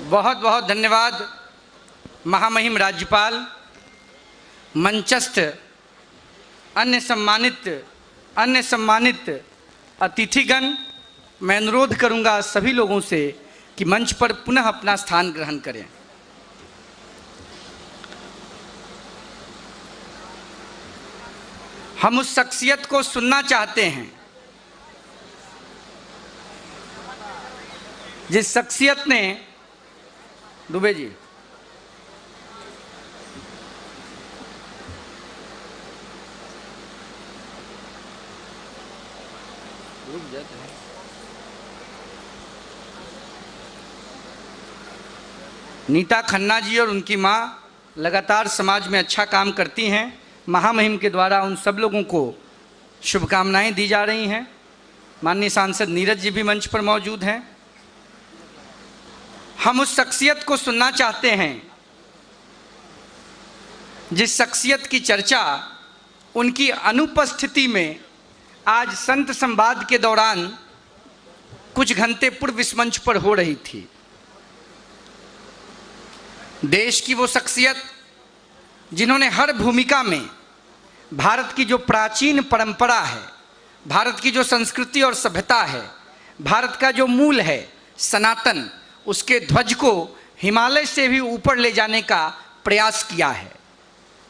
बहुत बहुत धन्यवाद महामहिम राज्यपाल, मंचस्थ अन्य सम्मानित अतिथिगण। मैं अनुरोध करूंगा सभी लोगों से कि मंच पर पुनः अपना स्थान ग्रहण करें। हम उस शख्सियत को सुनना चाहते हैं जिस शख्सियत ने, दुबे जी, नीता खन्ना जी और उनकी मां लगातार समाज में अच्छा काम करती हैं। महामहिम के द्वारा उन सब लोगों को शुभकामनाएं दी जा रही हैं। माननीय सांसद नीरज जी भी मंच पर मौजूद हैं। हम उस शख्सियत को सुनना चाहते हैं जिस शख्सियत की चर्चा उनकी अनुपस्थिति में आज संत संवाद के दौरान कुछ घंटे पूर्व इस मंच पर हो रही थी। देश की वो शख्सियत जिन्होंने हर भूमिका में भारत की जो प्राचीन परंपरा है, भारत की जो संस्कृति और सभ्यता है, भारत का जो मूल है सनातन, उसके ध्वज को हिमालय से भी ऊपर ले जाने का प्रयास किया है।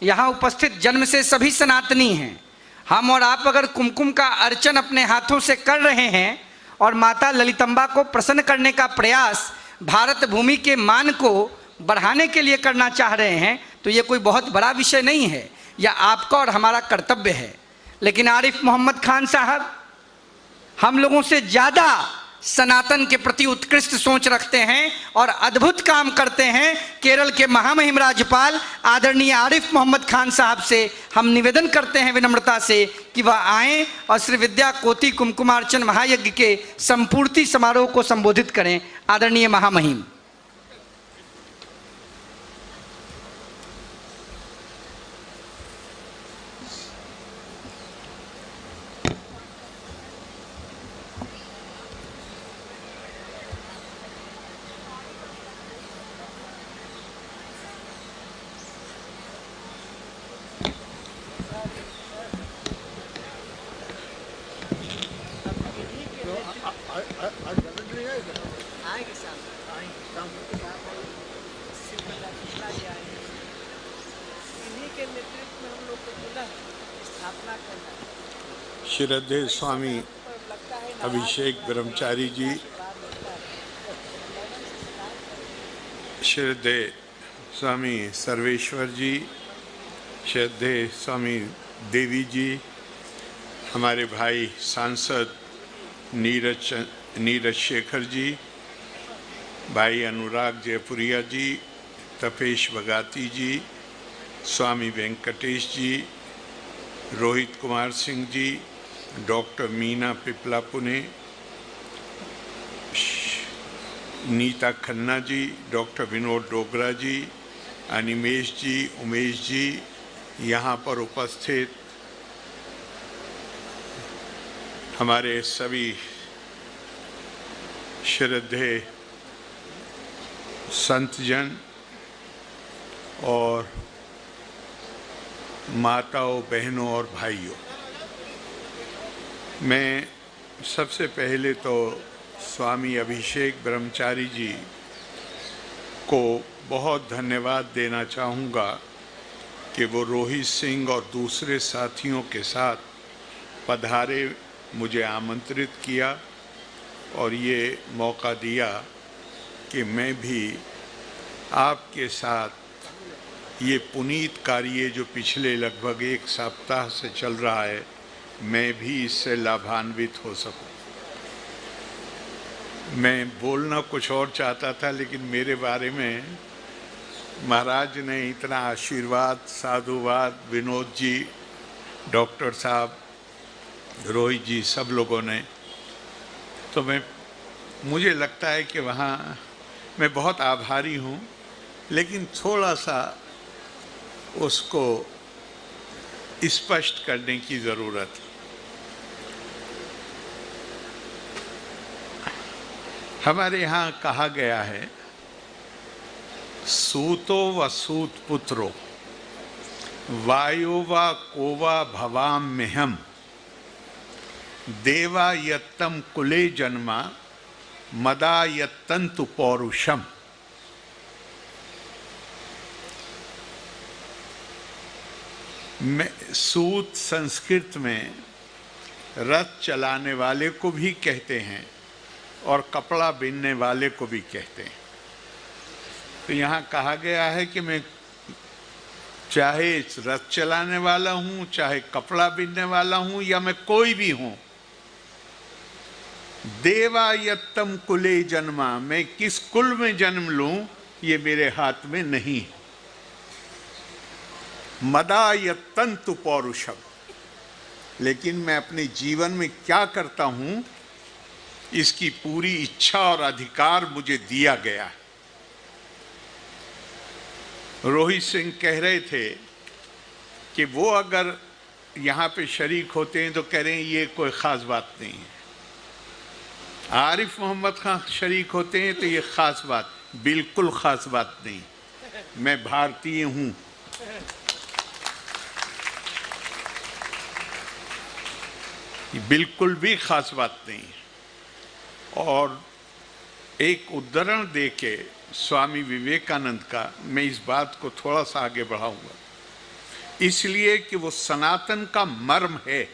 यहाँ उपस्थित जन्म से सभी सनातनी हैं। हम और आप अगर कुमकुम का अर्चन अपने हाथों से कर रहे हैं और माता ललितंबा को प्रसन्न करने का प्रयास भारत भूमि के मान को बढ़ाने के लिए करना चाह रहे हैं, तो ये कोई बहुत बड़ा विषय नहीं है, यह आपका और हमारा कर्तव्य है। लेकिन आरिफ मोहम्मद खान साहब हम लोगों से ज़्यादा सनातन के प्रति उत्कृष्ट सोच रखते हैं और अद्भुत काम करते हैं। केरल के महामहिम राज्यपाल आदरणीय आरिफ मोहम्मद खान साहब से हम निवेदन करते हैं विनम्रता से कि वह आएँ और श्री विद्या कोटि कुमकुमार्चन महायज्ञ के संपूर्ति समारोह को संबोधित करें। आदरणीय महामहिम। श्रद्धेय स्वामी अभिषेक ब्रह्मचारी जी, श्रद्धेय स्वामी सर्वेश्वर जी, श्रद्धेय स्वामी देवी जी, हमारे भाई सांसद नीरज शेखर जी, भाई अनुराग जयपुरिया जी, तपेश बगाती जी, स्वामी वेंकटेश जी, रोहित कुमार सिंह जी, डॉक्टर मीना पिपला पुने, नीता खन्ना जी, डॉक्टर विनोद डोगरा जी, अनिमेश जी, उमेश जी, यहाँ पर उपस्थित हमारे सभी श्रद्धेय संतजन और माताओं, बहनों और भाइयों, मैं सबसे पहले तो स्वामी अभिषेक ब्रह्मचारी जी को बहुत धन्यवाद देना चाहूँगा कि वो रोहित सिंह और दूसरे साथियों के साथ पधारे, मुझे आमंत्रित किया और ये मौका दिया कि मैं भी आपके साथ ये पुनीत कार्य जो पिछले लगभग एक सप्ताह से चल रहा है, मैं भी इससे लाभान्वित हो सकूं। मैं बोलना कुछ और चाहता था, लेकिन मेरे बारे में महाराज ने इतना आशीर्वाद, साधुवाद, विनोद जी, डॉक्टर साहब, रोहित जी, सब लोगों ने, तो मुझे लगता है कि वहाँ मैं बहुत आभारी हूँ, लेकिन थोड़ा सा उसको स्पष्ट करने की ज़रूरत है। हमारे यहाँ कहा गया है, सूतो व सूत पुत्रो वायो व कोवा भवाम्यहम् देवा यत्तम कुले जन्मा मदा यत्तंतु पौरुषम। सूत संस्कृत में रथ चलाने वाले को भी कहते हैं और कपड़ा बिनने वाले को भी कहते हैं। तो यहाँ कहा गया है कि मैं चाहे रथ चलाने वाला हूँ, चाहे कपड़ा बिनने वाला हूँ, या मैं कोई भी हूँ, देवा यत्तम कुले जन्मा, मैं किस कुल में जन्म लूं ये मेरे हाथ में नहीं है। मदा यत्तंतु पौरुषम, लेकिन मैं अपने जीवन में क्या करता हूं इसकी पूरी इच्छा और अधिकार मुझे दिया गया है। रोहित सिंह कह रहे थे कि वो अगर यहाँ पे शरीक होते हैं तो कह रहे हैं ये कोई ख़ास बात नहीं है। आरिफ मोहम्मद खान शरीक होते हैं तो ये ख़ास बात, बिल्कुल ख़ास बात नहीं। मैं भारतीय हूँ। बिल्कुल भी ख़ास बात नहीं है। और एक उदाहरण देके स्वामी विवेकानंद का मैं इस बात को थोड़ा सा आगे बढ़ाऊंगा, इसलिए कि वो सनातन का मर्म है।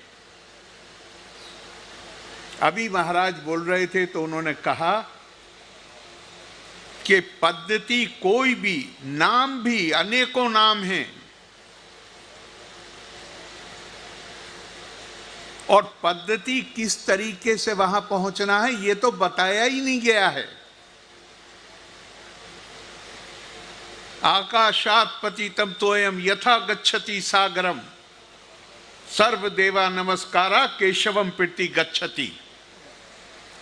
अभी महाराज बोल रहे थे तो उन्होंने कहा कि पद्धति कोई भी, नाम भी अनेकों नाम हैं, और पद्धति किस तरीके से वहां पहुंचना है ये तो बताया ही नहीं गया है। आकाशात् पतितं तोयम यथा गच्छति सागरम सर्वदेवा नमस्कारा केशवम प्रीति गच्छति।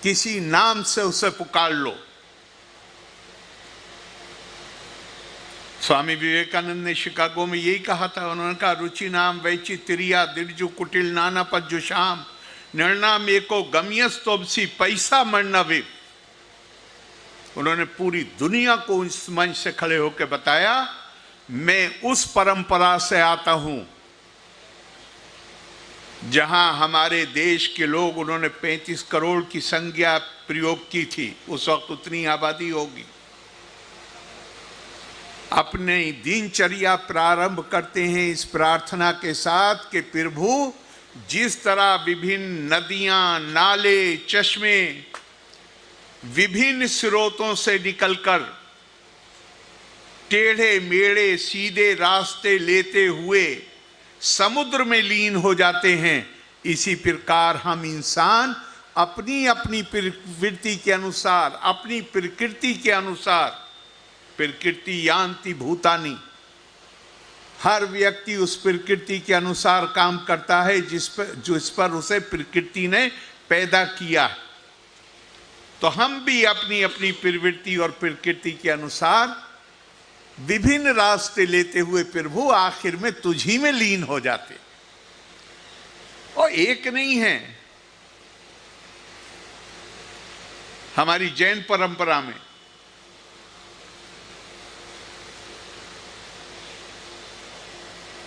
किसी नाम से उसे पुकार लो। स्वामी विवेकानंद ने शिकागो में यही कहा था। उन्होंने कहा, रुचि नाम वैचित्रिया दिर्जु कुटिल नाना पज्जुशाम निर्णाम एको गम्यस तोबसी पैसा मरनवे। उन्होंने पूरी दुनिया को इस मंच से खड़े होकर बताया, मैं उस परंपरा से आता हूं जहां हमारे देश के लोग, उन्होंने 35 करोड़ की संज्ञा प्रयोग की थी, उस वक्त उतनी आबादी होगी, अपने दिनचर्या प्रारंभ करते हैं इस प्रार्थना के साथ कि प्रभु जिस तरह विभिन्न नदियां, नाले, चश्मे विभिन्न स्रोतों से निकलकर टेढ़े मेढ़े सीधे रास्ते लेते हुए समुद्र में लीन हो जाते हैं, इसी प्रकार हम इंसान अपनी अपनी प्रवृत्ति के अनुसार, अपनी प्रकृति के अनुसार, प्रकृति यान्ति भूतानि, हर व्यक्ति उस प्रकृति के अनुसार काम करता है जिस पर उसे प्रकृति ने पैदा किया। तो हम भी अपनी अपनी प्रवृत्ति और प्रकृति के अनुसार विभिन्न रास्ते लेते हुए प्रभु आखिर में तुझी में लीन हो जाते। और एक नहीं है, हमारी जैन परंपरा में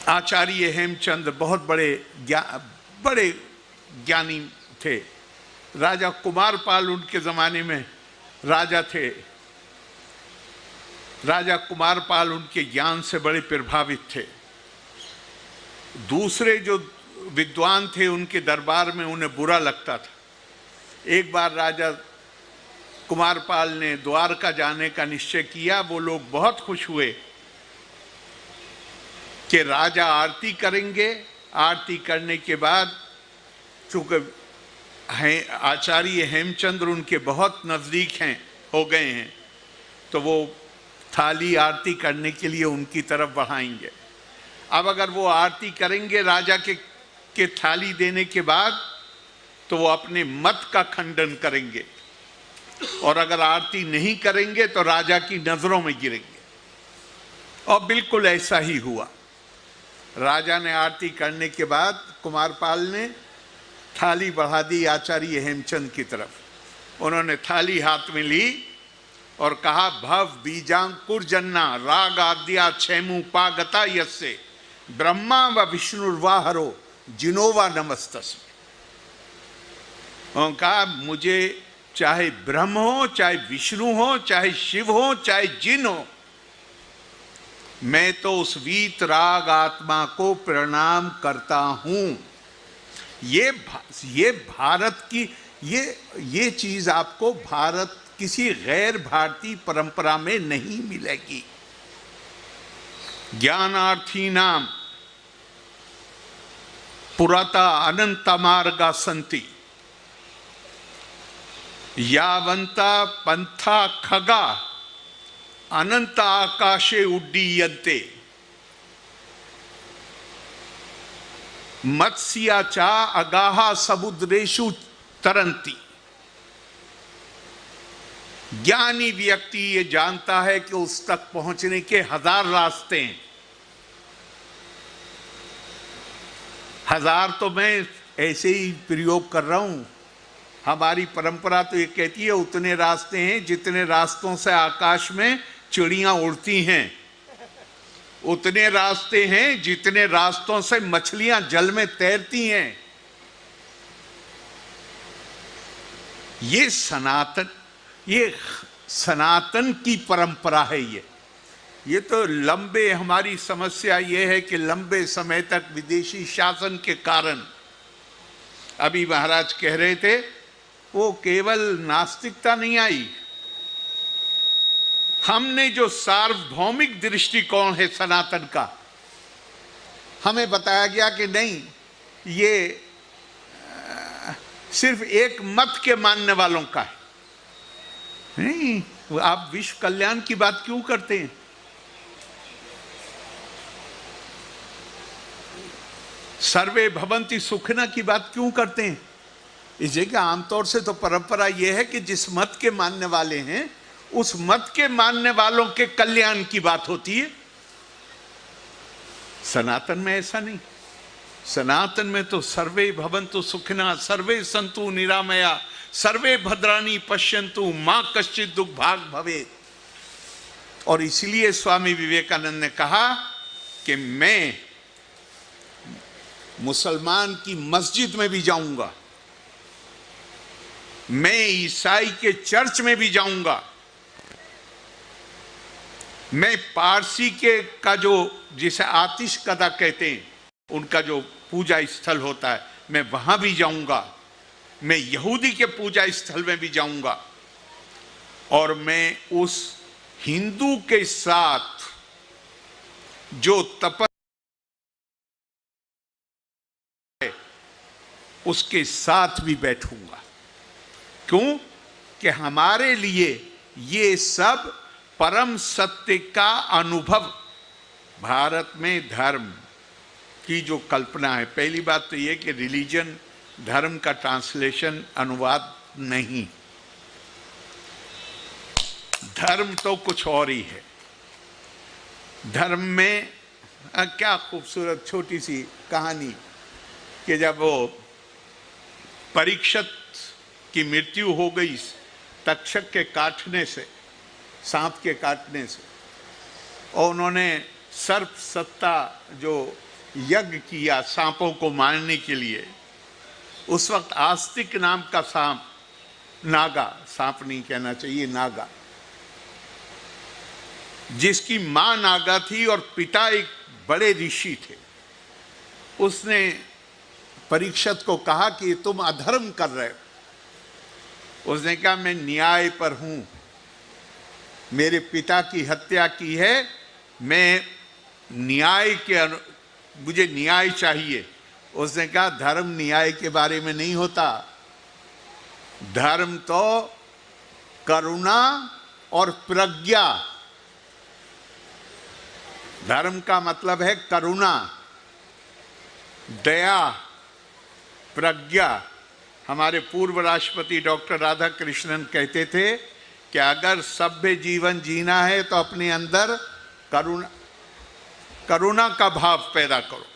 आचार्य हेमचंद बहुत बड़े ज्ञानी थे। राजा कुमारपाल उनके ज़माने में राजा थे। राजा कुमारपाल उनके ज्ञान से बड़े प्रभावित थे। दूसरे जो विद्वान थे उनके दरबार में उन्हें बुरा लगता था। एक बार राजा कुमारपाल ने द्वारका जाने का निश्चय किया। वो लोग बहुत खुश हुए कि राजा आरती करेंगे। आरती करने के बाद चूंकि आचार्य हेमचंद्र उनके बहुत नज़दीक हैं, हो गए हैं, तो वो थाली आरती करने के लिए उनकी तरफ बढ़ाएंगे। अब अगर वो आरती करेंगे राजा के थाली देने के बाद, तो वो अपने मत का खंडन करेंगे, और अगर आरती नहीं करेंगे तो राजा की नजरों में गिरेंगे। और बिल्कुल ऐसा ही हुआ। राजा ने आरती करने के बाद कुमारपाल ने थाली बढ़ा दी आचार्य हेमचंद की तरफ। उन्होंने थाली हाथ में ली और कहा, भव बीजांकुर जन्ना राग आद्या क्षेमु पागता यस्से ब्रह्मा व विष्णुर्वाहरो जिनोवा नमस्तस्मै। उन्होंने कहा, मुझे चाहे ब्रह्म हो, चाहे विष्णु हो, चाहे शिव हो, चाहे जिन हो, मैं तो उस वीत राग आत्मा को प्रणाम करता हूं। ये भारत की ये चीज आपको भारत किसी गैर भारतीय परंपरा में नहीं मिलेगी। ज्ञानार्थी नाम पुरता अनंत मार्गा संति यावंता पंथा खगा अनंत आकाशे उड्डीयन्ते मत्स्या चा अगाहा समुद्रेषु तरंती। ज्ञानी व्यक्ति ये जानता है कि उस तक पहुंचने के 1000 रास्ते हैं। 1000 तो मैं ऐसे ही प्रयोग कर रहा हूं। हमारी परंपरा तो ये कहती है उतने रास्ते हैं जितने रास्तों से आकाश में चिड़ियां उड़ती हैं, उतने रास्ते हैं जितने रास्तों से मछलियां जल में तैरती हैं। ये सनातन की परंपरा है। ये तो लंबे, हमारी समस्या ये है कि लंबे समय तक विदेशी शासन के कारण, अभी महाराज कह रहे थे, वो केवल नास्तिकता नहीं आई। हमने जो सार्वभौमिक दृष्टिकोण है सनातन का, हमें बताया गया कि नहीं, ये सिर्फ एक मत के मानने वालों का है। नहीं, आप विश्व कल्याण की बात क्यों करते हैं? सर्वे भवन्ति सुखिनः की बात क्यों करते हैं? इस जगह आमतौर से तो परंपरा यह है कि जिस मत के मानने वाले हैं उस मत के मानने वालों के कल्याण की बात होती है। सनातन में ऐसा नहीं। सनातन में तो सर्वे भवन्तु सुखिनः सर्वे सन्तु निरामया सर्वे भद्राणि पश्यन्तु मां कश्चित् दुख भाग भवेत्। और इसलिए स्वामी विवेकानंद ने कहा कि मैं मुसलमान की मस्जिद में भी जाऊंगा, मैं ईसाई के चर्च में भी जाऊंगा, मैं पारसी के का जो जिसे आतिश कदा कहते हैं उनका जो पूजा स्थल होता है, मैं वहां भी जाऊंगा, मैं यहूदी के पूजा स्थल में भी जाऊंगा, और मैं उस हिंदू के साथ जो तपस्या है उसके साथ भी बैठूंगा। क्यों? कि हमारे लिए ये सब परम सत्य का अनुभव। भारत में धर्म की जो कल्पना है, पहली बात तो ये कि रिलीजन, धर्म का ट्रांसलेशन, अनुवाद नहीं। धर्म तो कुछ और ही है। धर्म में क्या खूबसूरत छोटी सी कहानी कि जब वो परीक्षित की मृत्यु हो गई तक्षक के काटने से, सांप के काटने से, और उन्होंने सर्प सत्ता जो यज्ञ किया सांपों को मारने के लिए, उस वक्त आस्तिक नाम का सांप, नागा, सांप नहीं कहना चाहिए, नागा, जिसकी मां नागा थी और पिता एक बड़े ऋषि थे, उसने परीक्षित को कहा कि तुम अधर्म कर रहे हो। उसने कहा मैं न्याय पर हूं, मेरे पिता की हत्या की है, मैं न्याय के मुझे न्याय चाहिए। उसने कहा धर्म न्याय के बारे में नहीं होता, धर्म तो करुणा और प्रज्ञा, धर्म का मतलब है करुणा, दया, प्रज्ञा। हमारे पूर्व राष्ट्रपति डॉक्टर राधाकृष्णन कहते थे कि अगर सभ्य जीवन जीना है तो अपने अंदर करुणा का भाव पैदा करो।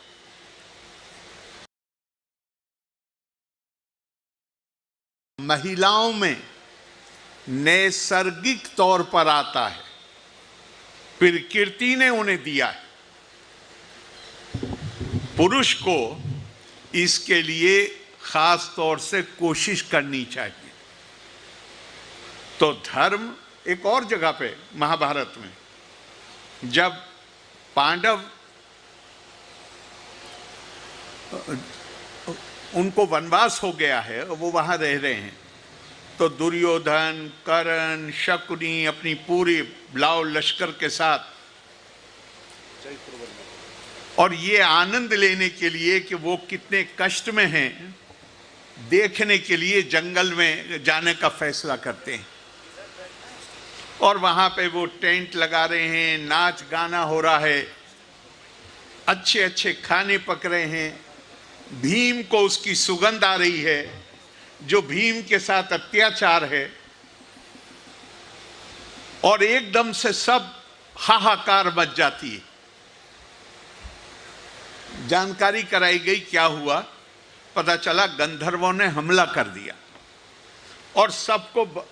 महिलाओं में नैसर्गिक तौर पर आता है, प्रकृति ने उन्हें दिया है। पुरुष को इसके लिए खास तौर से कोशिश करनी चाहिए। तो धर्म एक और जगह पे महाभारत में, जब पांडव उनको वनवास हो गया है, वो वहां रह रहे हैं, तो दुर्योधन, कर्ण, शकुनी अपनी पूरी लाव लश्कर के साथ, और ये आनंद लेने के लिए कि वो कितने कष्ट में हैं, देखने के लिए जंगल में जाने का फैसला करते हैं। और वहां पे वो टेंट लगा रहे हैं, नाच गाना हो रहा है, अच्छे अच्छे खाने पक रहे हैं, भीम को उसकी सुगंध आ रही है, जो भीम के साथ अत्याचार है, और एकदम से सब हाहाकार मच जाती है। जानकारी कराई गई, क्या हुआ, पता चला गंधर्वों ने हमला कर दिया और सबको,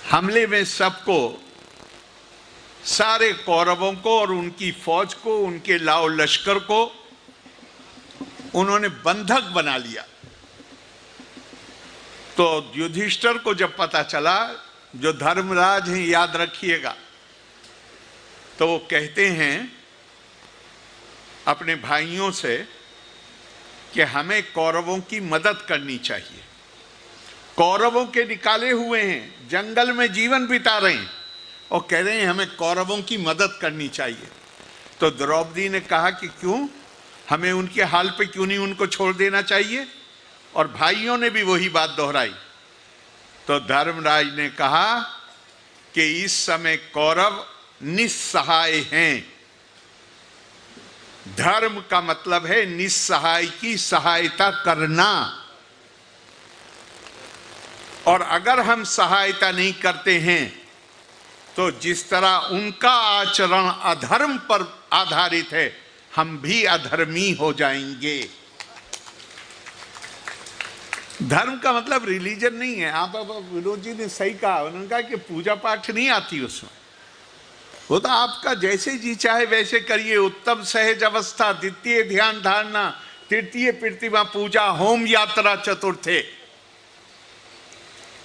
हमले में सबको, सारे कौरवों को और उनकी फौज को, उनके लाव लश्कर को उन्होंने बंधक बना लिया। तो युधिष्ठिर को जब पता चला, जो धर्मराज हैं याद रखिएगा, तो वो कहते हैं अपने भाइयों से कि हमें कौरवों की मदद करनी चाहिए। कौरवों के निकाले हुए हैं, जंगल में जीवन बिता रहे हैं और कह रहे हैं हमें कौरवों की मदद करनी चाहिए। तो द्रौपदी ने कहा कि क्यों, हमें उनके हाल पे क्यों नहीं उनको छोड़ देना चाहिए, और भाइयों ने भी वही बात दोहराई। तो धर्मराज ने कहा कि इस समय कौरव निस्सहाय हैं। धर्म का मतलब है निस्सहाय की सहायता करना, और अगर हम सहायता नहीं करते हैं तो जिस तरह उनका आचरण अधर्म पर आधारित है, हम भी अधर्मी हो जाएंगे। धर्म का मतलब रिलीजन नहीं है। आप विनोद जी ने सही कहा, उन्होंने कहा कि पूजा पाठ नहीं आती उसमें, वो तो आपका जैसे जी चाहे वैसे करिए। उत्तम सहज अवस्था, द्वितीय ध्यान धारणा, तृतीय प्रतिमा पूजा, होम यात्रा चतुर्थे,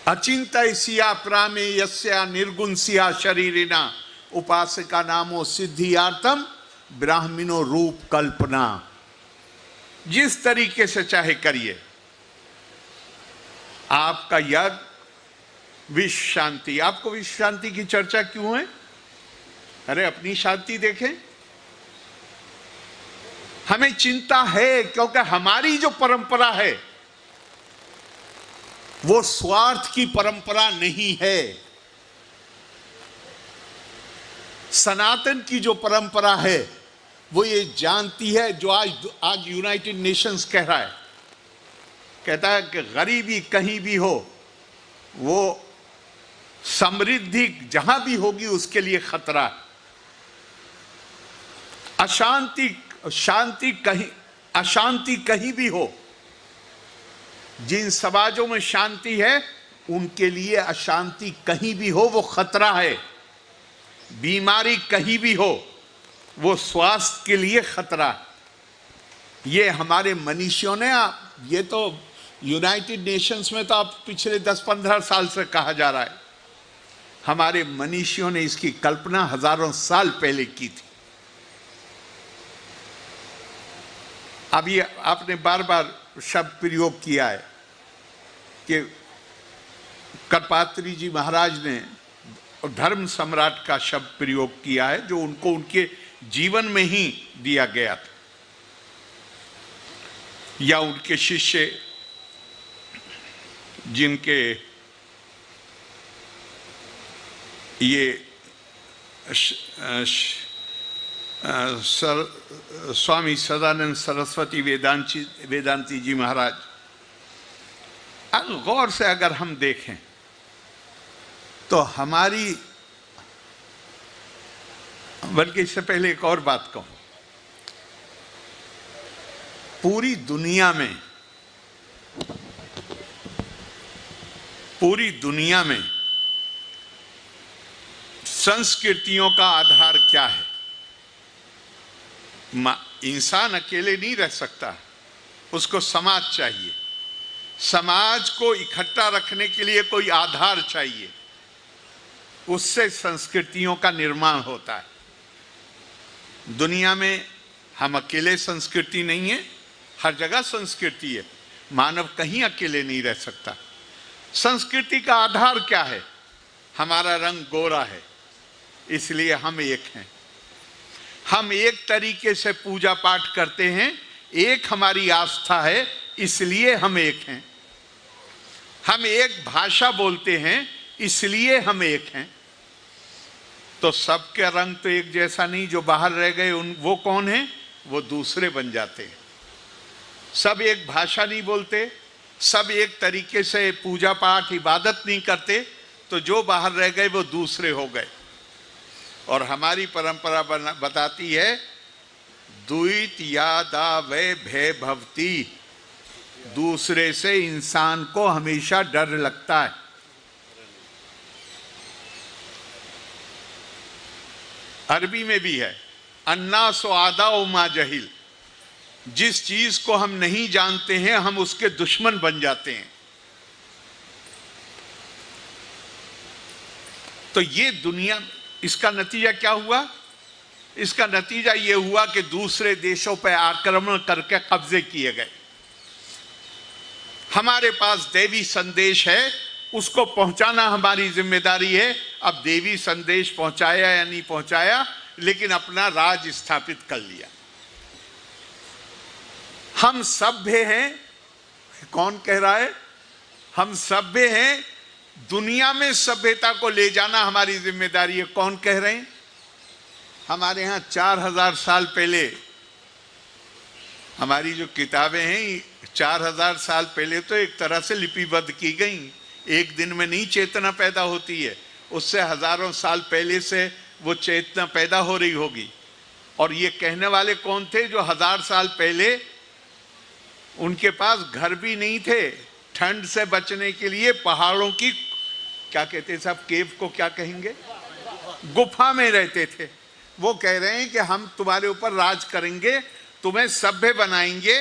अचिंत्य सिया प्रामे यस्या निर्गुण सिया शरीरिना, उपासका नामो सिद्धियार्थम ब्राह्मणो रूप कल्पना। जिस तरीके से चाहे करिए। आपका यज्ञ विश्व शांति। आपको विश्व शांति की चर्चा क्यों है? अरे अपनी शांति देखें। हमें चिंता है क्योंकि हमारी जो परंपरा है वो स्वार्थ की परंपरा नहीं है। सनातन की जो परंपरा है वो ये जानती है, जो आज यूनाइटेड नेशंस कह रहा है, कहता है कि गरीबी कहीं भी हो, वो समृद्धि जहां भी होगी उसके लिए खतरा है। अशांति कहीं भी हो, जिन समाजों में शांति है उनके लिए अशांति कहीं भी हो वो खतरा है। बीमारी कहीं भी हो वो स्वास्थ्य के लिए खतरा है। ये हमारे मनीषियों ने, ये तो यूनाइटेड नेशंस में तो आप पिछले 10-15 साल से कहा जा रहा है, हमारे मनीषियों ने इसकी कल्पना हजारों साल पहले की थी। अब ये आपने बार बार शब्द प्रयोग किया है कि करपात्री जी महाराज ने धर्म सम्राट का शब्द प्रयोग किया है, जो उनको उनके जीवन में ही दिया गया था, या उनके शिष्य जिनके ये स्वामी सदानंद सरस्वती वेदांती जी महाराज, गौर से अगर हम देखें तो हमारी, बल्कि इससे पहले एक और बात कहूं, पूरी दुनिया में संस्कृतियों का आधार क्या है? इंसान अकेले नहीं रह सकता, उसको समाज चाहिए। समाज को इकट्ठा रखने के लिए कोई आधार चाहिए, उससे संस्कृतियों का निर्माण होता है। दुनिया में हम अकेले संस्कृति नहीं है, हर जगह संस्कृति है, मानव कहीं अकेले नहीं रह सकता। संस्कृति का आधार क्या है? हमारा रंग गोरा है, इसलिए हम एक हैं। हम एक तरीके से पूजा पाठ करते हैं, एक हमारी आस्था है, इसलिए हम एक हैं। हम एक भाषा बोलते हैं, इसलिए हम एक हैं। तो सबके रंग तो एक जैसा नहीं, जो बाहर रह गए वो कौन है? वो दूसरे बन जाते हैं। सब एक भाषा नहीं बोलते, सब एक तरीके से पूजा पाठ इबादत नहीं करते, तो जो बाहर रह गए वो दूसरे हो गए। और हमारी परंपरा बताती है, द्वैत यादा वै भय भवती, दूसरे से इंसान को हमेशा डर लगता है। अरबी में भी है, अन्ना सो आदा उमा जहिल, जिस चीज को हम नहीं जानते हैं हम उसके दुश्मन बन जाते हैं। तो ये दुनिया, इसका नतीजा क्या हुआ? इसका नतीजा ये हुआ कि दूसरे देशों पर आक्रमण करके कब्जे किए गए। हमारे पास देवी संदेश है, उसको पहुंचाना हमारी जिम्मेदारी है। अब देवी संदेश पहुंचाया या नहीं पहुंचाया, लेकिन अपना राज स्थापित कर लिया। हम सभ्य हैं, कौन कह रहा है? हम सभ्य हैं, दुनिया में सभ्यता को ले जाना हमारी जिम्मेदारी है। कौन कह रहे हैं? हमारे यहाँ 4000 साल पहले हमारी जो किताबें हैं, 4000 साल पहले तो एक तरह से लिपिबद्ध की गई। एक दिन में नहीं चेतना पैदा होती है, उससे हजारों साल पहले से वो चेतना पैदा हो रही होगी। और ये कहने वाले कौन थे? जो 1000 साल पहले उनके पास घर भी नहीं थे, ठंड से बचने के लिए पहाड़ों की, क्या कहते हैं साहब, केव को क्या कहेंगे, गुफा में रहते थे। वो कह रहे हैं कि हम तुम्हारे ऊपर राज करेंगे, तुम्हें सभ्य बनाएंगे,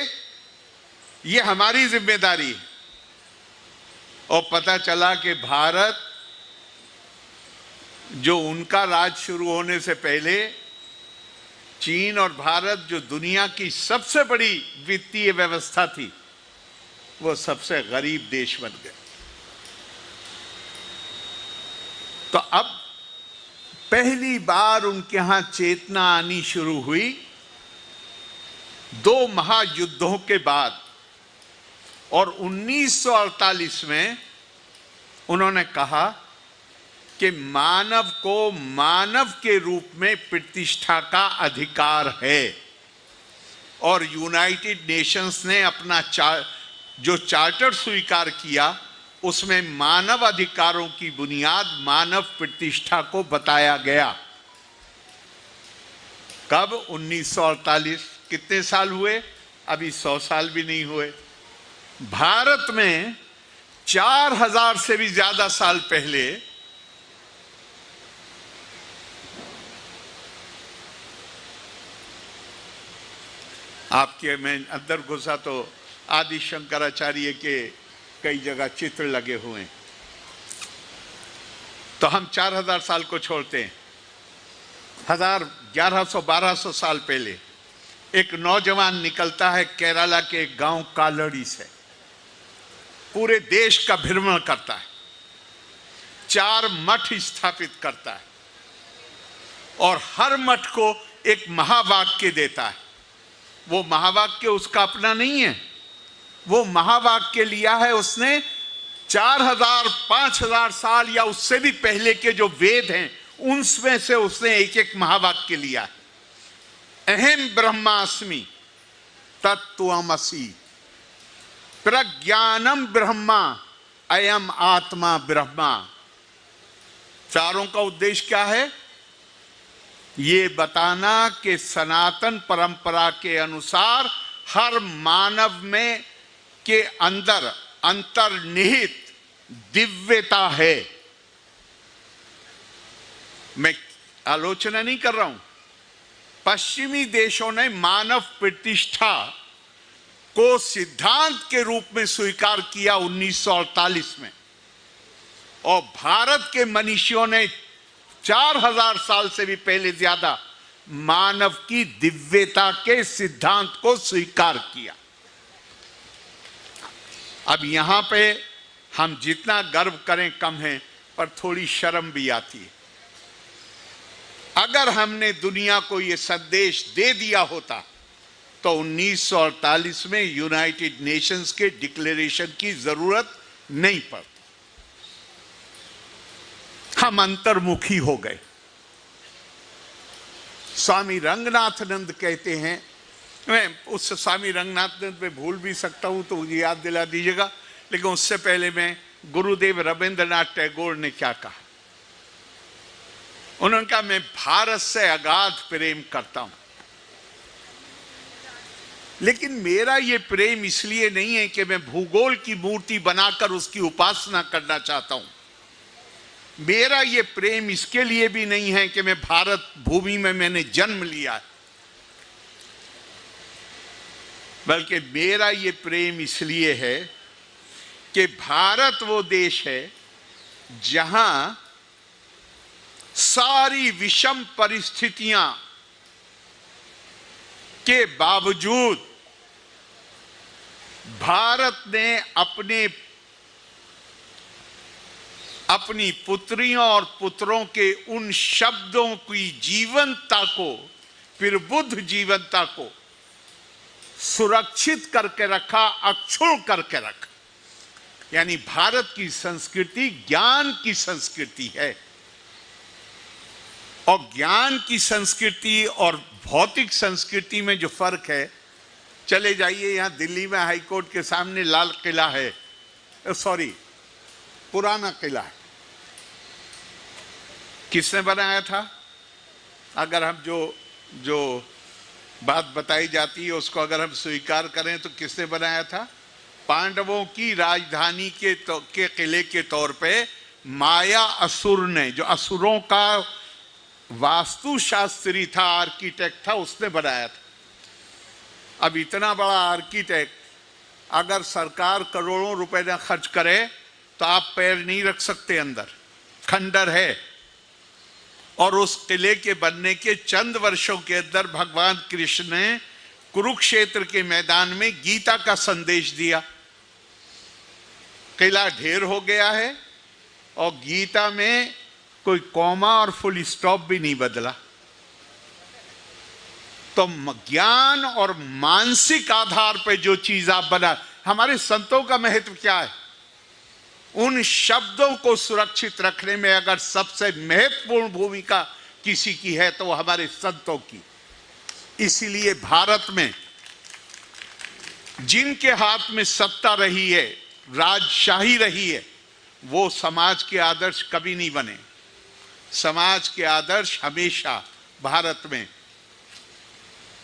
ये हमारी जिम्मेदारी है। और पता चला कि भारत, जो उनका राज शुरू होने से पहले, चीन और भारत जो दुनिया की सबसे बड़ी वित्तीय व्यवस्था थी, वो सबसे गरीब देश बन गए। तो अब पहली बार उनके यहां चेतना आनी शुरू हुई 2 महायुद्धों के बाद। और 1948 में उन्होंने कहा कि मानव को मानव के रूप में प्रतिष्ठा का अधिकार है। और यूनाइटेड नेशंस ने अपना जो चार्टर स्वीकार किया, उसमें मानव अधिकारों की बुनियाद मानव प्रतिष्ठा को बताया गया। कब? 1948। कितने साल हुए? अभी 100 साल भी नहीं हुए। भारत में 4000 से भी ज्यादा साल पहले आपके मैं अंदर घुसा तो आदि शंकराचार्य के कई जगह चित्र लगे हुए हैं। तो हम 4000 साल को छोड़ते हैं। 1100-1200 साल पहले एक नौजवान निकलता है केरला के एक गांव कालड़ी से, पूरे देश का भ्रमण करता है, 4 मठ स्थापित करता है और हर मठ को एक महावाक्य देता है। वो महावाक्य उसका अपना नहीं है, वो महावाक्य लिया है उसने 4000-5000 साल या उससे भी पहले के जो वेद हैं उनमें से उसने एक एक महावाक्य लिया है। अहम ब्रह्मास्मि तत्त्वमसि, प्रज्ञानम ब्रह्मा, अयम आत्मा ब्रह्मा। चारों का उद्देश्य क्या है? ये बताना कि सनातन परंपरा के अनुसार हर मानव में के अंदर अंतर्निहित दिव्यता है। मैं आलोचना नहीं कर रहा हूं। पश्चिमी देशों ने मानव प्रतिष्ठा को सिद्धांत के रूप में स्वीकार किया 1948 में, और भारत के मनीषियों ने 4000 साल से भी पहले ज्यादा मानव की दिव्यता के सिद्धांत को स्वीकार किया। अब यहां पे हम जितना गर्व करें कम है, पर थोड़ी शर्म भी आती है। अगर हमने दुनिया को यह संदेश दे दिया होता तो 1948 में यूनाइटेड नेशंस के डिक्लेरेशन की जरूरत नहीं पड़ती। हम अंतर्मुखी हो गए। स्वामी रंगनाथानंद कहते हैं, मैं उस स्वामी रंगनाथानंद पे भूल भी सकता हूं तो मुझे याद दिला दीजिएगा, लेकिन उससे पहले मैं गुरुदेव रविंद्रनाथ टैगोर ने क्या कहा। उन्होंने कहा, मैं भारत से अगाध प्रेम करता हूं, लेकिन मेरा यह प्रेम इसलिए नहीं है कि मैं भूगोल की मूर्ति बनाकर उसकी उपासना करना चाहता हूं। मेरा ये प्रेम इसके लिए भी नहीं है कि मैं भारत भूमि में मैंने जन्म लिया, बल्कि मेरा ये प्रेम इसलिए है कि भारत वो देश है जहां सारी विषम परिस्थितियां के बावजूद भारत ने अपनी पुत्रियों और पुत्रों के उन शब्दों की जीवंतता को, प्रबुद्ध जीवंतता को सुरक्षित करके रखा, अक्षुण्ण करके रखा। यानी भारत की संस्कृति ज्ञान की संस्कृति है, और ज्ञान की संस्कृति और भौतिक संस्कृति में जो फर्क है, चले जाइए यहां दिल्ली में हाई कोर्ट के सामने लाल किला है, पुराना किला है। किसने बनाया था? अगर हम जो बात बताई जाती है उसको अगर हम स्वीकार करें तो किसने बनाया था? पांडवों की राजधानी के किले के तौर पे माया असुर ने, जो असुरों का वास्तुशास्त्री था, आर्किटेक्ट था, उसने बनाया था। अब इतना बड़ा आर्किटेक्ट अगर सरकार करोड़ों रुपए न खर्च करे तो आप पैर नहीं रख सकते अंदर, खंडर है। और उस किले के बनने के चंद वर्षों के अंदर भगवान कृष्ण ने कुरुक्षेत्र के मैदान में गीता का संदेश दिया। किला ढेर हो गया है और गीता में कोई कॉमा और फुल स्टॉप भी नहीं बदला। तो ज्ञान और मानसिक आधार पर जो चीज आप बना, हमारे संतों का महत्व क्या है? उन शब्दों को सुरक्षित रखने में अगर सबसे महत्वपूर्ण भूमिका किसी की है तो हमारे संतों की। इसीलिए भारत में जिनके हाथ में सत्ता रही है, राजशाही रही है, वो समाज के आदर्श कभी नहीं बने। समाज के आदर्श हमेशा भारत में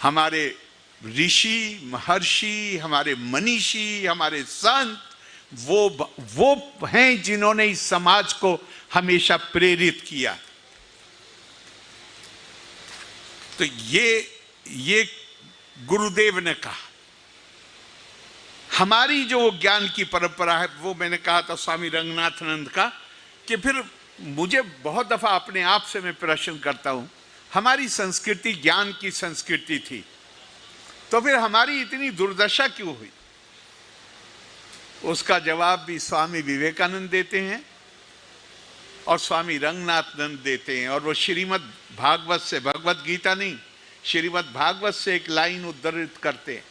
हमारे ऋषि, महर्षि, हमारे मनीषी, हमारे संत वो हैं जिन्होंने इस समाज को हमेशा प्रेरित किया। तो ये गुरुदेव ने कहा। हमारी जो ज्ञान की परंपरा है, वो मैंने कहा था स्वामी रंगनाथानंद का, कि फिर मुझे बहुत दफा अपने आप से मैं प्रश्न करता हूं, हमारी संस्कृति ज्ञान की संस्कृति थी, तो फिर हमारी इतनी दुर्दशा क्यों हुई? उसका जवाब भी स्वामी विवेकानंद देते हैं और स्वामी रंगनाथानंद देते हैं। और वो श्रीमद् भागवत से, भगवत गीता नहीं, श्रीमद् भागवत से एक लाइन उद्धृत करते हैं,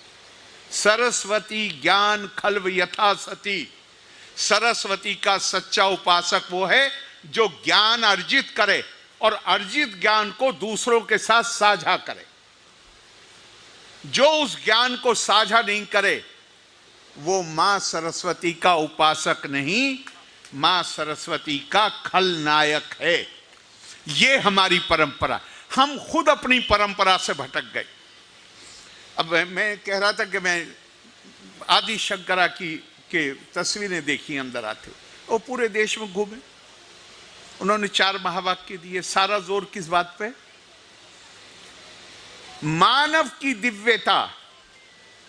सरस्वती ज्ञान खल्व यथा सती। सरस्वती का सच्चा उपासक वो है जो ज्ञान अर्जित करे और अर्जित ज्ञान को दूसरों के साथ साझा करे। जो उस ज्ञान को साझा नहीं करे वो मां सरस्वती का उपासक नहीं, मां सरस्वती का खलनायक है। ये हमारी परंपरा। हम खुद अपनी परंपरा से भटक गए। अब मैं कह रहा था कि मैं आदि शंकरा की के तस्वीरें देखी अंदर आते, वो पूरे देश में घूमे, उन्होंने 4 महावाक्य दिए। सारा जोर किस बात पे? मानव की दिव्यता,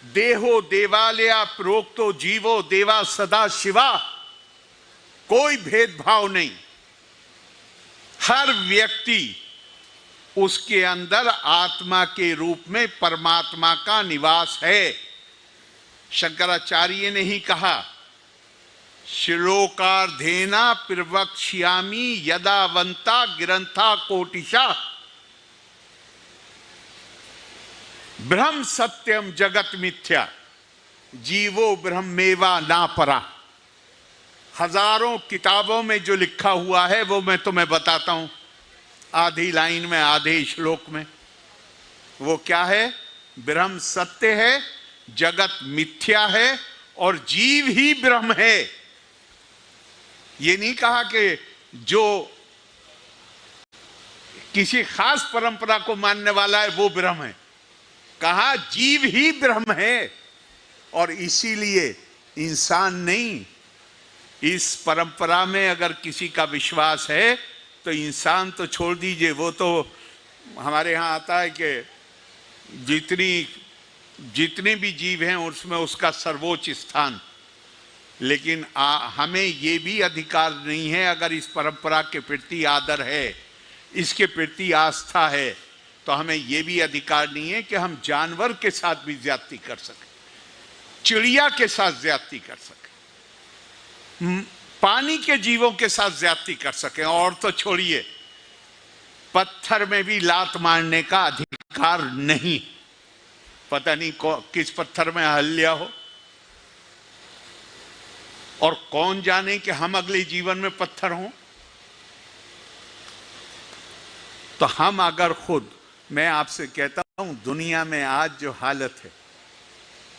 देहो देवालया प्रोक्तो जीवो देवा सदा शिवा। कोई भेदभाव नहीं, हर व्यक्ति उसके अंदर आत्मा के रूप में परमात्मा का निवास है। शंकराचार्य ने ही कहा, श्लोकार्धेना प्रवक्ष्यामि यदावंता गिरंथा कोटिशा ब्रह्म सत्यम जगत मिथ्या जीवो ब्रह्मेवा ना परा। हजारों किताबों में जो लिखा हुआ है वो मैं तुम्हें बताता हूं, आधी लाइन में, आधे श्लोक में। वो क्या है? ब्रह्म सत्य है, जगत मिथ्या है और जीव ही ब्रह्म है। ये नहीं कहा कि जो किसी खास परंपरा को मानने वाला है वो ब्रह्म है, कहा जीव ही ब्रह्म है। और इसीलिए इंसान नहीं, इस परंपरा में अगर किसी का विश्वास है तो इंसान तो छोड़ दीजिए, वो तो हमारे यहाँ आता है कि जितने भी जीव हैं उसमें उसका सर्वोच्च स्थान। लेकिन हमें ये भी अधिकार नहीं है, अगर इस परंपरा के प्रति आदर है, इसके प्रति आस्था है, तो हमें ये भी अधिकार नहीं है कि हम जानवर के साथ भी ज्यादती कर सकें, चिड़िया के साथ ज्यादती कर सकें, पानी के जीवों के साथ ज्यादती कर सकें। और तो छोड़िए, पत्थर में भी लात मारने का अधिकार नहीं। पता नहीं किस पत्थर में अहल्या हो, और कौन जाने कि हम अगले जीवन में पत्थर हों। तो हम अगर खुद, मैं आपसे कहता हूं, दुनिया में आज जो हालत है,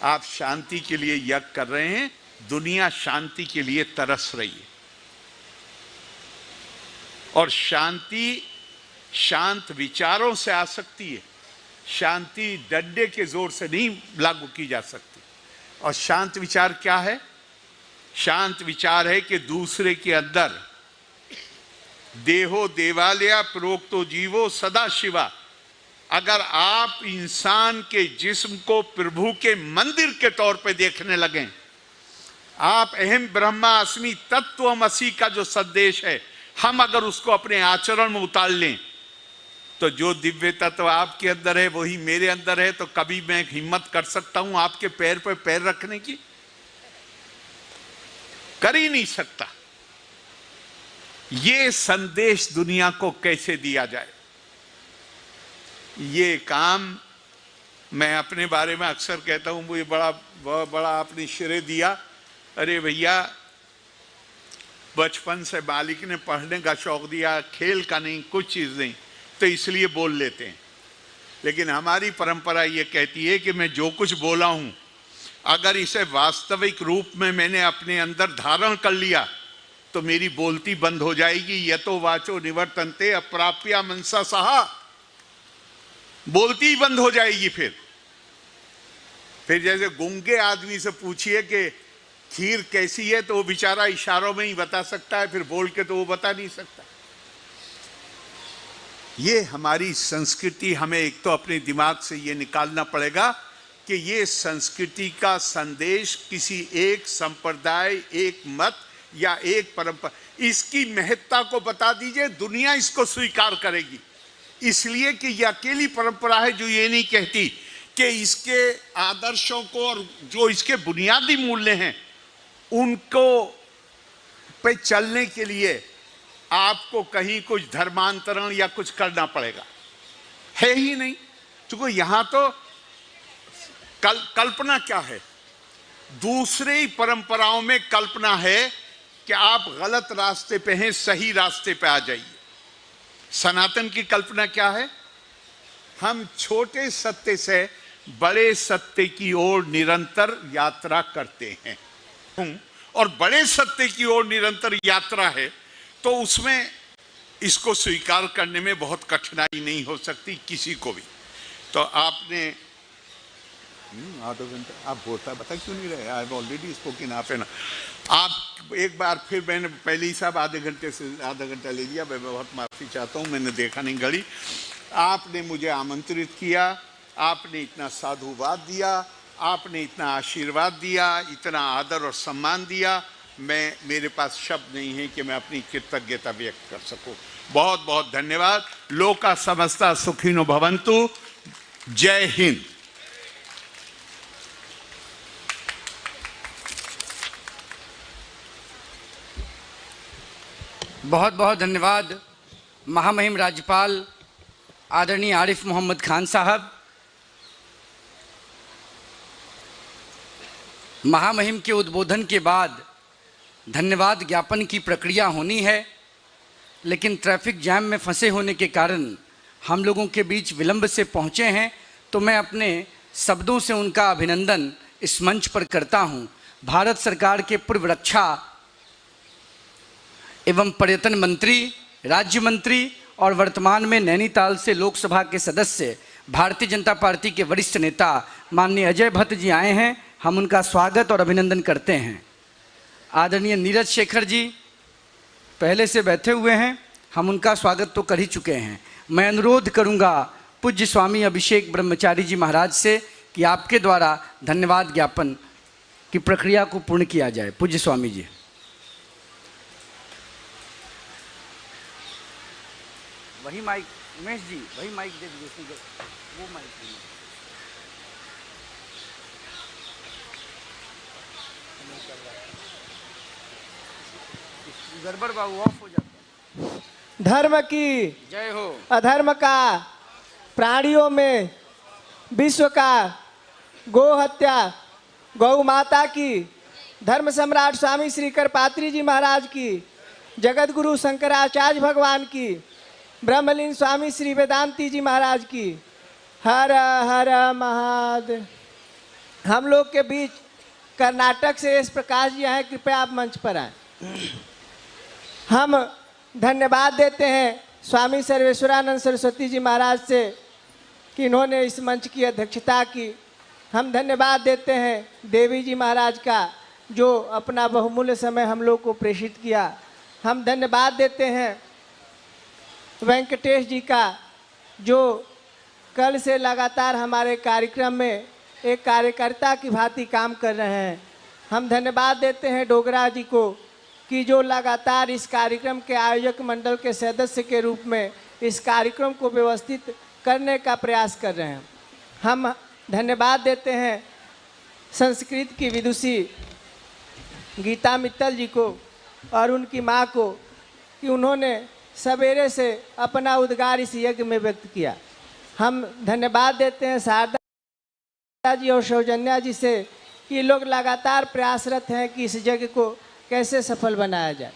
आप शांति के लिए यज्ञ कर रहे हैं, दुनिया शांति के लिए तरस रही है। और शांति शांत विचारों से आ सकती है, शांति डंडे के जोर से नहीं लागू की जा सकती। और शांत विचार क्या है? शांत विचार है कि दूसरे के अंदर देहो देवालया प्रोक्तो जीवो सदा शिवा। अगर आप इंसान के जिस्म को प्रभु के मंदिर के तौर पे देखने लगें, आप अहम ब्रह्मास्मि तत्वमसि का जो संदेश है, हम अगर उसको अपने आचरण में उतार लें, तो जो दिव्य तत्व आपके अंदर है वही मेरे अंदर है। तो कभी मैं हिम्मत कर सकता हूं आपके पैर पे पैर रखने की? कर ही नहीं सकता। ये संदेश दुनिया को कैसे दिया जाए, ये काम मैं अपने बारे में अक्सर कहता हूं, मुझे बड़ा आपने श्रेय दिया। अरे भैया, बचपन से मालिक ने पढ़ने का शौक दिया, खेल का नहीं, कुछ चीज नहीं, तो इसलिए बोल लेते हैं। लेकिन हमारी परंपरा ये कहती है कि मैं जो कुछ बोला हूं, अगर इसे वास्तविक रूप में मैंने अपने अंदर धारण कर लिया तो मेरी बोलती बंद हो जाएगी। यतो वाचो निवर्तन्ते अप्राप्या मनसा सहा, बोलती ही बंद हो जाएगी। फिर जैसे गूंगे आदमी से पूछिए कि खीर कैसी है, तो वो बेचारा इशारों में ही बता सकता है, फिर बोल के तो वो बता नहीं सकता। ये हमारी संस्कृति, हमें एक तो अपने दिमाग से ये निकालना पड़ेगा कि ये संस्कृति का संदेश किसी एक संप्रदाय, एक मत या एक परंपरा, इसकी महत्ता को बता दीजिए, दुनिया इसको स्वीकार करेगी। इसलिए कि ये अकेली परंपरा है जो ये नहीं कहती कि इसके आदर्शों को और जो इसके बुनियादी मूल्य हैं उनको पे चलने के लिए आपको कहीं कुछ धर्मांतरण या कुछ करना पड़ेगा, है ही नहीं। तो यहाँ तो कल्पना क्या है, दूसरी परंपराओं में कल्पना है कि आप गलत रास्ते पे हैं, सही रास्ते पे आ जाइए। सनातन की कल्पना क्या है, हम छोटे सत्य से बड़े सत्य की ओर निरंतर यात्रा करते हैं, और बड़े सत्य की ओर निरंतर यात्रा है तो उसमें इसको स्वीकार करने में बहुत कठिनाई नहीं हो सकती किसी को भी। तो आपने आधा घंटा आप बोलता बता क्यों नहीं रहे, I have already spoken half an आप एक बार फिर, मैंने पहले ही साहब आधे घंटे से आधा घंटा ले लिया, मैं बहुत माफ़ी चाहता हूँ, मैंने देखा नहीं घड़ी। आपने मुझे आमंत्रित किया, आपने इतना साधुवाद दिया, आपने इतना आशीर्वाद दिया, इतना आदर और सम्मान दिया, मेरे पास शब्द नहीं है कि मैं अपनी कृतज्ञता व्यक्त कर सकूं। बहुत बहुत धन्यवाद। लोका समस्ता सुखिनो भवन्तु। जय हिंद। बहुत बहुत धन्यवाद महामहिम राज्यपाल आदरणीय आरिफ मोहम्मद खान साहब। महामहिम के उद्बोधन के बाद धन्यवाद ज्ञापन की प्रक्रिया होनी है, लेकिन ट्रैफिक जैम में फंसे होने के कारण हम लोगों के बीच विलंब से पहुंचे हैं, तो मैं अपने शब्दों से उनका अभिनंदन इस मंच पर करता हूं। भारत सरकार के पूर्व रक्षा एवं पर्यटन मंत्री, राज्य मंत्री और वर्तमान में नैनीताल से लोकसभा के सदस्य, भारतीय जनता पार्टी के वरिष्ठ नेता माननीय अजय भट्ट जी आए हैं। हम उनका स्वागत और अभिनंदन करते हैं। आदरणीय नीरज शेखर जी पहले से बैठे हुए हैं, हम उनका स्वागत तो कर ही चुके हैं। मैं अनुरोध करूंगा पूज्य स्वामी अभिषेक ब्रह्मचारी जी महाराज से कि आपके द्वारा धन्यवाद ज्ञापन की प्रक्रिया को पूर्ण किया जाए। पूज्य स्वामी जी। वही माइक उमेश जी, वही माइक दे दीजिए, वो माइक गड़बड़ बाबू ऑफ हो जाता है। धर्म की जय हो। अधर्म का, प्राणियों में विश्व का, गो हत्या, गौ माता की, धर्म सम्राट स्वामी श्री करपात्री जी महाराज की, जगत गुरु शंकराचार्य भगवान की, ब्रह्मलीन स्वामी श्री वेदांती जी महाराज की, हर हर महादेव। हम लोग के बीच कर्नाटक से एस प्रकाश जी आए, कृपया आप मंच पर आए। हम धन्यवाद देते हैं स्वामी सर्वेश्वरानंद सरस्वती जी महाराज से कि इन्होंने इस मंच की अध्यक्षता की। हम धन्यवाद देते हैं देवी जी महाराज का जो अपना बहुमूल्य समय हम लोग को प्रेषित किया। हम धन्यवाद देते हैं वेंकटेश जी का जो कल से लगातार हमारे कार्यक्रम में एक कार्यकर्ता की भांति काम कर रहे हैं। हम धन्यवाद देते हैं डोगरा जी को कि जो लगातार इस कार्यक्रम के आयोजक मंडल के सदस्य के रूप में इस कार्यक्रम को व्यवस्थित करने का प्रयास कर रहे हैं। हम धन्यवाद देते हैं संस्कृत की विदुषी गीता मित्तल जी को और उनकी माँ को कि उन्होंने सवेरे से अपना उद्गार इस यज्ञ में व्यक्त किया। हम धन्यवाद देते हैं शारदा जी और सौजन्या जी से कि लोग लगातार प्रयासरत हैं कि इस यज्ञ को कैसे सफल बनाया जाए।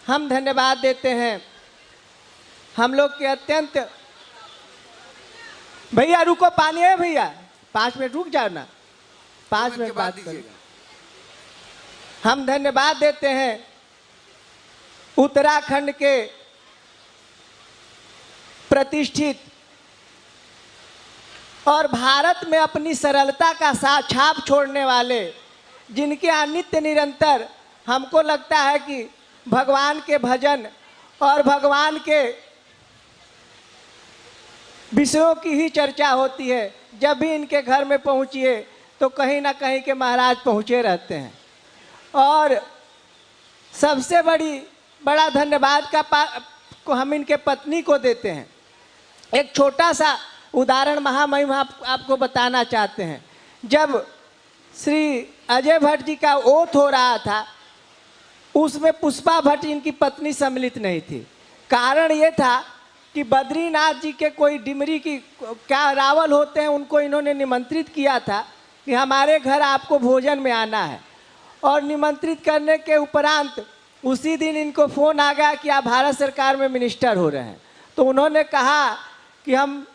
हम धन्यवाद देते हैं हम लोग के अत्यंत, भैया रुको, पानी है भैया, 5 मिनट रुक जाओ ना, 5 मिनट बात करो। हम धन्यवाद देते हैं उत्तराखंड के प्रतिष्ठित और भारत में अपनी सरलता का छाप छोड़ने वाले, जिनके यहाँ नित्य निरंतर हमको लगता है कि भगवान के भजन और भगवान के विषयों की ही चर्चा होती है। जब भी इनके घर में पहुंचिए तो कहीं ना कहीं के महाराज पहुँचे रहते हैं। और सबसे बड़ा धन्यवाद को हम इनके पत्नी को देते हैं। एक छोटा सा उदाहरण महामहिम आपको बताना चाहते हैं। जब श्री अजय भट्ट जी का ओथ हो रहा था, उसमें पुष्पा भट्ट इनकी पत्नी सम्मिलित नहीं थी। कारण ये था कि बद्रीनाथ जी के कोई डिमरी की क्या रावल होते हैं, उनको इन्होंने निमंत्रित किया था कि हमारे घर आपको भोजन में आना है। और निमंत्रित करने के उपरांत उसी दिन इनको फ़ोन आ गया कि आप भारत सरकार में मिनिस्टर हो रहे हैं। तो उन्होंने कहा कि हम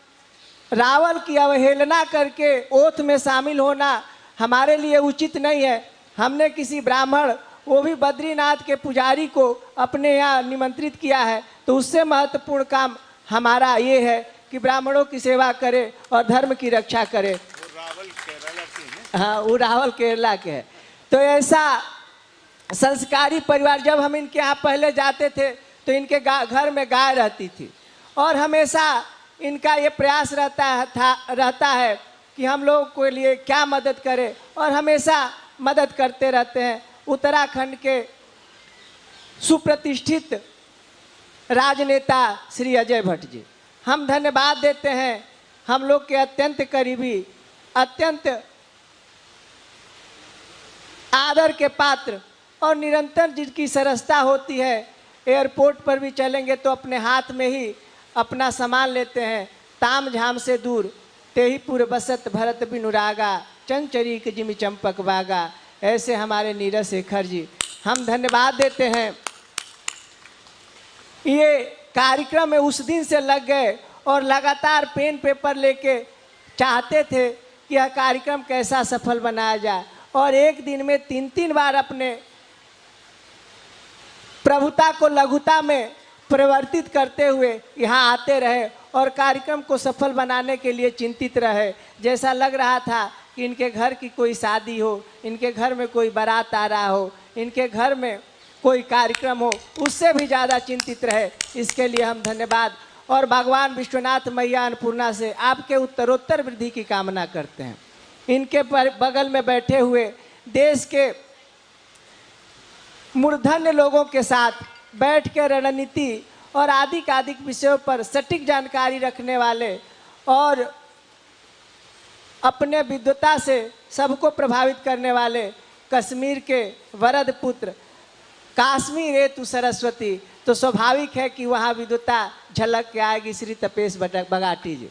रावल की अवहेलना करके ओथ में शामिल होना हमारे लिए उचित नहीं है। हमने किसी ब्राह्मण, वो भी बद्रीनाथ के पुजारी को अपने यहाँ निमंत्रित किया है, तो उससे महत्वपूर्ण काम हमारा ये है कि ब्राह्मणों की सेवा करें और धर्म की रक्षा करें। रावल केरला के हैं। हाँ, वो रावल केरला के हैं। तो ऐसा संस्कारी परिवार, जब हम इनके यहाँ पहले जाते थे तो इनके घर में गाय रहती थी और हमेशा इनका ये प्रयास रहता है कि हम लोगों के लिए क्या मदद करें, और हमेशा मदद करते रहते हैं। उत्तराखंड के सुप्रतिष्ठित राजनेता श्री अजय भट्ट जी, हम धन्यवाद देते हैं। हम लोग के अत्यंत करीबी, अत्यंत आदर के पात्र और निरंतर जिनकी सरसता होती है। एयरपोर्ट पर भी चलेंगे तो अपने हाथ में ही अपना सामान लेते हैं। ताम झाम से दूर तेही पुर बसत भरत बिनुरागा, चंचरीक जिमि चंपक बागा। ऐसे हमारे नीरज शेखर जी, हम धन्यवाद देते हैं। ये कार्यक्रम में उस दिन से लग गए और लगातार पेन पेपर लेके चाहते थे कि यह कार्यक्रम कैसा सफल बनाया जाए, और एक दिन में 3 बार अपने प्रभुता को लघुता में परिवर्तित करते हुए यहाँ आते रहे और कार्यक्रम को सफल बनाने के लिए चिंतित रहे। जैसा लग रहा था कि इनके घर की कोई शादी हो, इनके घर में कोई बारात आ रहा हो, इनके घर में कोई कार्यक्रम हो, उससे भी ज़्यादा चिंतित रहे। इसके लिए हम धन्यवाद और भगवान विश्वनाथ मैया अन्नपूर्णा से आपके उत्तरोत्तर वृद्धि की कामना करते हैं। इनके बगल में बैठे हुए देश के मूर्धन्य लोगों के साथ बैठ के रणनीति और आदि विषयों पर सटीक जानकारी रखने वाले और अपने विद्वता से सबको प्रभावित करने वाले कश्मीर के वरद पुत्र काश्मीर रेतु सरस्वती, तो स्वाभाविक है कि वहाँ विद्वता झलक के आएगी श्री तपेश बगाटी जी।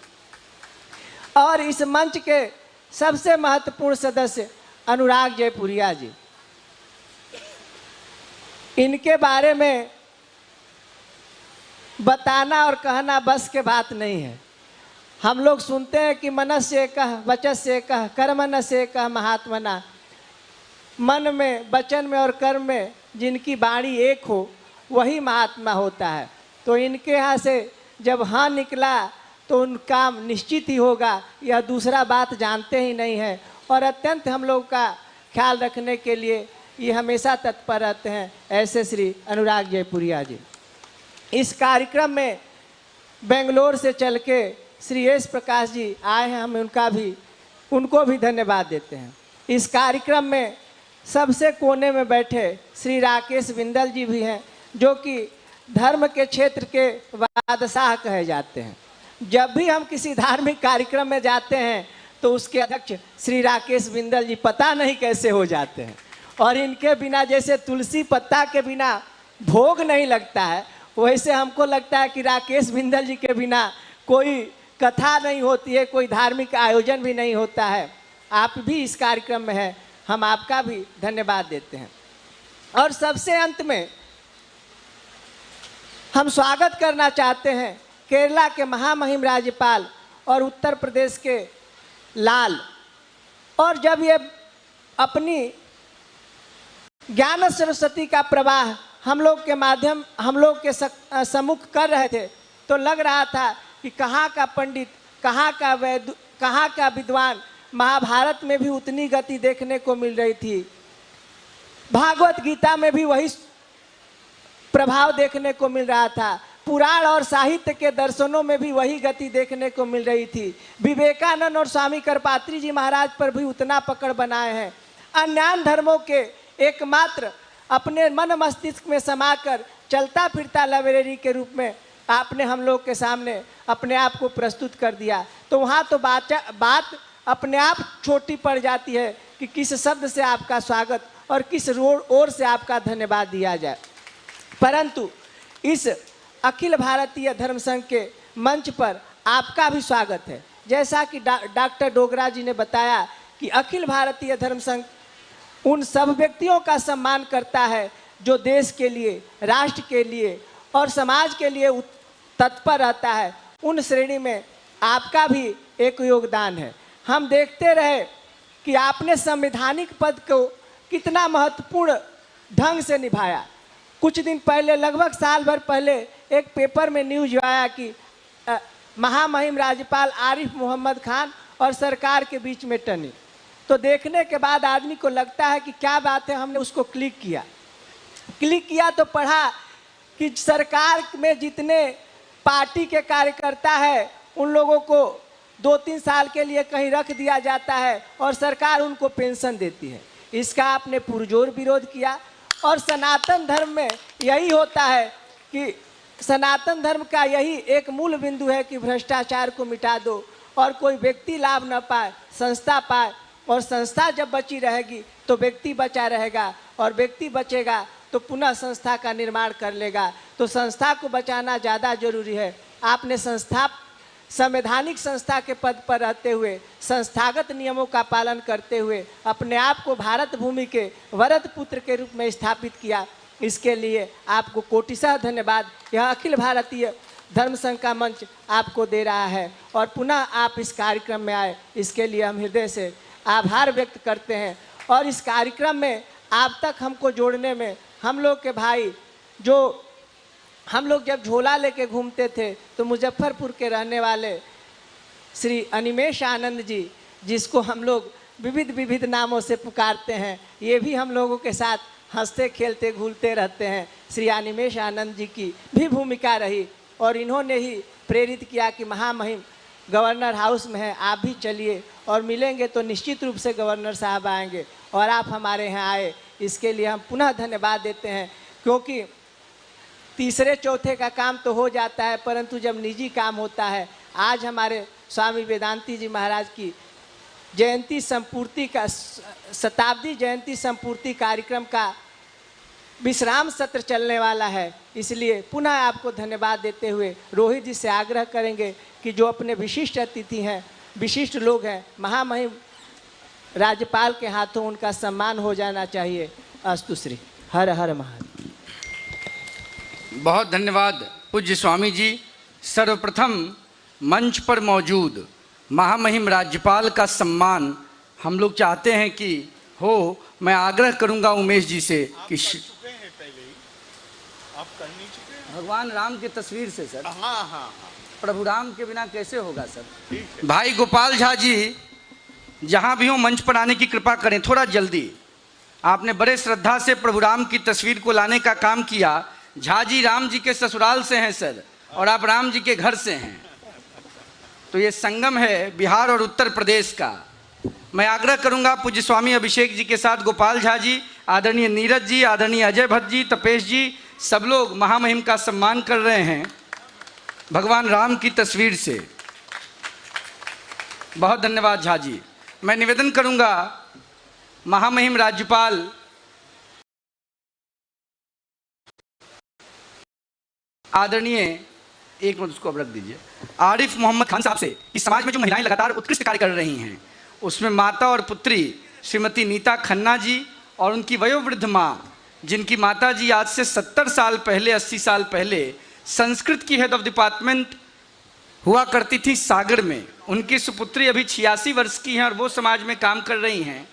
और इस मंच के सबसे महत्वपूर्ण सदस्य अनुराग जयपुरिया जी, इनके बारे में बताना और कहना बस के बात नहीं है। हम लोग सुनते हैं कि मनस्य एकः वचस्य एकः कर्मण्य एकः महात्मना। मन में, वचन में और कर्म में जिनकी वाणी एक हो वही महात्मा होता है। तो इनके यहाँ से जब हाँ निकला तो उन काम निश्चित ही होगा, यह दूसरा बात जानते ही नहीं है। और अत्यंत हम लोग का ख्याल रखने के लिए ये हमेशा तत्पर रहते हैं। ऐसे श्री अनुराग जयपुरिया जी इस कार्यक्रम में बेंगलोर से चल के श्री एस प्रकाश जी आए हैं, हम उनको भी धन्यवाद देते हैं। इस कार्यक्रम में सबसे कोने में बैठे श्री राकेश बिंदल जी भी हैं, जो कि धर्म के क्षेत्र के बादशाह कहे जाते हैं। जब भी हम किसी धार्मिक कार्यक्रम में जाते हैं तो उसके अध्यक्ष श्री राकेश बिंदल जी पता नहीं कैसे हो जाते हैं, और इनके बिना जैसे तुलसी पत्ता के बिना भोग नहीं लगता है, वैसे हमको लगता है कि राकेश बिंदल जी के बिना कोई कथा नहीं होती है, कोई धार्मिक आयोजन भी नहीं होता है। आप भी इस कार्यक्रम में हैं, हम आपका भी धन्यवाद देते हैं। और सबसे अंत में हम स्वागत करना चाहते हैं केरला के महामहिम राज्यपाल और उत्तर प्रदेश के लाल। और जब ये अपनी ज्ञान सरस्वती का प्रवाह हम लोग के सम्मुख कर रहे थे, तो लग रहा था कि कहाँ का पंडित, कहाँ का वैद्य, कहाँ का विद्वान। महाभारत में भी उतनी गति देखने को मिल रही थी, भागवत गीता में भी वही प्रभाव देखने को मिल रहा था, पुराण और साहित्य के दर्शनों में भी वही गति देखने को मिल रही थी। विवेकानंद और स्वामी करपात्री जी महाराज पर भी उतना पकड़ बनाए हैं। अन्य धर्मों के एकमात्र अपने मन मस्तिष्क में समाकर चलता फिरता लाइब्रेरी के रूप में आपने हम लोग के सामने अपने आप को प्रस्तुत कर दिया। तो वहाँ तो बात अपने आप छोटी पड़ जाती है कि किस शब्द से आपका स्वागत और किस ओर से आपका धन्यवाद दिया जाए। परंतु इस अखिल भारतीय धर्म संघ के मंच पर आपका भी स्वागत है। जैसा कि डॉक्टर डोगरा जी ने बताया कि अखिल भारतीय धर्म संघ उन सब व्यक्तियों का सम्मान करता है जो देश के लिए, राष्ट्र के लिए और समाज के लिए तत्पर रहता है। उन श्रेणी में आपका भी एक योगदान है। हम देखते रहे कि आपने संवैधानिक पद को कितना महत्वपूर्ण ढंग से निभाया। कुछ दिन पहले, लगभग साल भर पहले, एक पेपर में न्यूज आया कि महामहिम राज्यपाल आरिफ मोहम्मद खान और सरकार के बीच में टनी। तो देखने के बाद आदमी को लगता है कि क्या बात है। हमने उसको क्लिक किया तो पढ़ा कि सरकार में जितने पार्टी के कार्यकर्ता है उन लोगों को 2-3 साल के लिए कहीं रख दिया जाता है और सरकार उनको पेंशन देती है। इसका आपने पुरजोर विरोध किया। और सनातन धर्म में यही होता है कि सनातन धर्म का यही एक मूल बिंदु है कि भ्रष्टाचार को मिटा दो और कोई व्यक्ति लाभ न पाए, संस्था पाए। और संस्था जब बची रहेगी तो व्यक्ति बचा रहेगा और व्यक्ति बचेगा तो पुनः संस्था का निर्माण कर लेगा। तो संस्था को बचाना ज़्यादा जरूरी है। आपने संवैधानिक संस्था के पद पर रहते हुए, संस्थागत नियमों का पालन करते हुए अपने आप को भारत भूमि के वरद पुत्र के रूप में स्थापित किया। इसके लिए आपको कोटिशः धन्यवाद यह अखिल भारतीय धर्म संघ का मंच आपको दे रहा है। और पुनः आप इस कार्यक्रम में आए, इसके लिए हम हृदय से आभार व्यक्त करते हैं। और इस कार्यक्रम में आप तक हमको जोड़ने में हम लोग के भाई, जो हम लोग जब झोला लेके घूमते थे तो मुजफ्फरपुर के रहने वाले श्री अनिमेष आनंद जी, जिसको हम लोग विविध नामों से पुकारते हैं, ये भी हम लोगों के साथ हंसते खेलते घूमते रहते हैं। श्री अनिमेष आनंद जी की भी भूमिका रही और इन्होंने ही प्रेरित किया कि महामहिम गवर्नर हाउस में है, आप भी चलिए और मिलेंगे तो निश्चित रूप से गवर्नर साहब आएंगे। और आप हमारे यहाँ आए, इसके लिए हम पुनः धन्यवाद देते हैं। क्योंकि तीसरे चौथे का काम तो हो जाता है, परंतु जब निजी काम होता है, आज हमारे स्वामी वेदांती जी महाराज की जयंती संपूर्ति का शताब्दी जयंती संपूर्ति कार्यक्रम का विश्राम सत्र चलने वाला है। इसलिए पुनः आपको धन्यवाद देते हुए रोहित जी से आग्रह करेंगे कि जो अपने विशिष्ट अतिथि हैं, विशिष्ट लोग हैं, महामहिम राज्यपाल के हाथों उनका सम्मान हो जाना चाहिए। अस्तु श्री। हर हर महादेव। बहुत धन्यवाद पूज्य स्वामी जी। सर्वप्रथम मंच पर मौजूद महामहिम राज्यपाल का सम्मान हम लोग चाहते हैं कि हो। मैं आग्रह करूंगा उमेश जी से कि भगवान राम की तस्वीर से सर। हाँ। प्रभु राम के बिना कैसे होगा सर। भाई गोपाल झा जी जहाँ भी हो मंच पर आने की कृपा करें, थोड़ा जल्दी। आपने बड़े श्रद्धा से प्रभु राम की तस्वीर को लाने का काम किया। झा जी राम जी के ससुराल से हैं सर, और आप राम जी के घर से हैं, तो ये संगम है बिहार और उत्तर प्रदेश का। मैं आग्रह करूंगा पूज्य स्वामी अभिषेक जी के साथ गोपाल झा जी, आदरणीय नीरज जी, आदरणीय अजय भट्ट जी, तपेश जी, सब लोग महामहिम का सम्मान कर रहे हैं भगवान राम की तस्वीर से। बहुत धन्यवाद झा जी। मैं निवेदन करूंगा महामहिम राज्यपाल आदरणीय, एक मिनट उसको अब रख दीजिए, आरिफ मोहम्मद खान साहब से कि समाज में जो महिलाएं लगातार उत्कृष्ट कार्य कर रही हैं, उसमें माता और पुत्री श्रीमती नीता खन्ना जी और उनकी वयोवृद्ध माँ, जिनकी माता जी आज से 70 साल पहले, 80 साल पहले संस्कृत की हेड ऑफ डिपार्टमेंट हुआ करती थी सागर में। उनकी सुपुत्री अभी 86 वर्ष की हैं और वो समाज में काम कर रही हैं।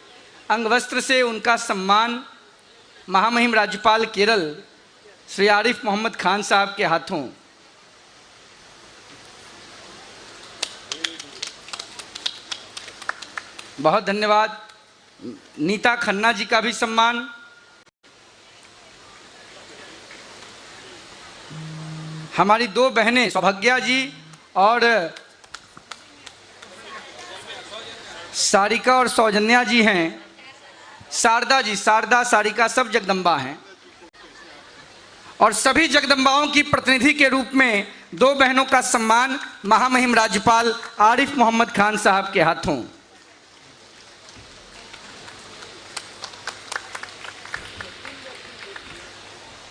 अंगवस्त्र से उनका सम्मान महामहिम राज्यपाल केरल श्री आरिफ मोहम्मद खान साहब के हाथों। बहुत धन्यवाद। नीता खन्ना जी का भी सम्मान। हमारी दो बहनें सौभाग्या जी और सारिका और सौजन्या जी हैं। शारदा जी, शारदा सारिका सब जगदम्बा हैं। और सभी जगदम्बाओं की प्रतिनिधि के रूप में दो बहनों का सम्मान महामहिम राज्यपाल आरिफ मोहम्मद खान साहब के हाथों।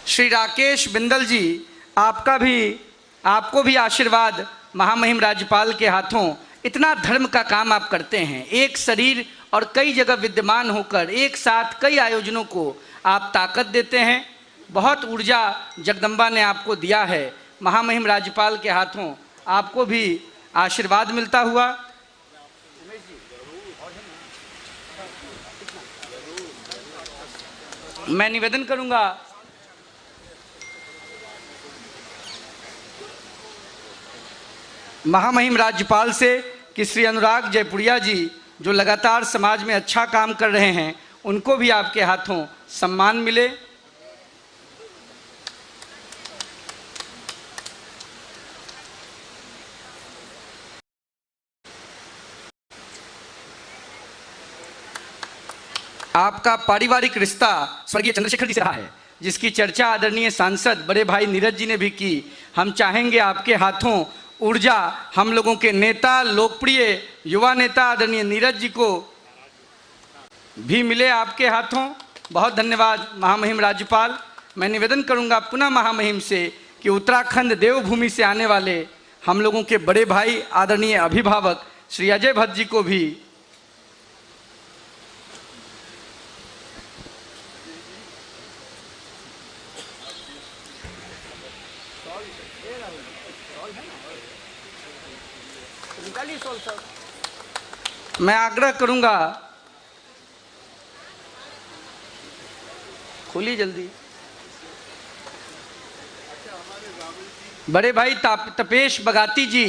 श्री राकेश बिंदल जी, आपको भी आशीर्वाद महामहिम राज्यपाल के हाथों। इतना धर्म का काम आप करते हैं, एक शरीर और कई जगह विद्यमान होकर एक साथ कई आयोजनों को आप ताकत देते हैं। बहुत ऊर्जा जगदम्बा ने आपको दिया है। महामहिम राज्यपाल के हाथों आपको भी आशीर्वाद मिलता हुआ। मैं निवेदन करूंगा महामहिम राज्यपाल से कि श्री अनुराग जयपुरिया जी जो लगातार समाज में अच्छा काम कर रहे हैं, उनको भी आपके हाथों सम्मान मिले। आपका पारिवारिक रिश्ता स्वर्गीय चंद्रशेखर जी से रहा है, जिसकी चर्चा आदरणीय सांसद बड़े भाई नीरज जी ने भी की। हम चाहेंगे आपके हाथों ऊर्जा हम लोगों के नेता, लोकप्रिय युवा नेता आदरणीय नीरज जी को भी मिले आपके हाथों। बहुत धन्यवाद महामहिम राज्यपाल। मैं निवेदन करूंगा पुनः महामहिम से कि उत्तराखंड देवभूमि से आने वाले हम लोगों के बड़े भाई आदरणीय अभिभावक श्री अजय भट्ट जी को भी मैं आग्रह करूंगा, खोलिए जल्दी। बड़े भाई तपेश बगाती जी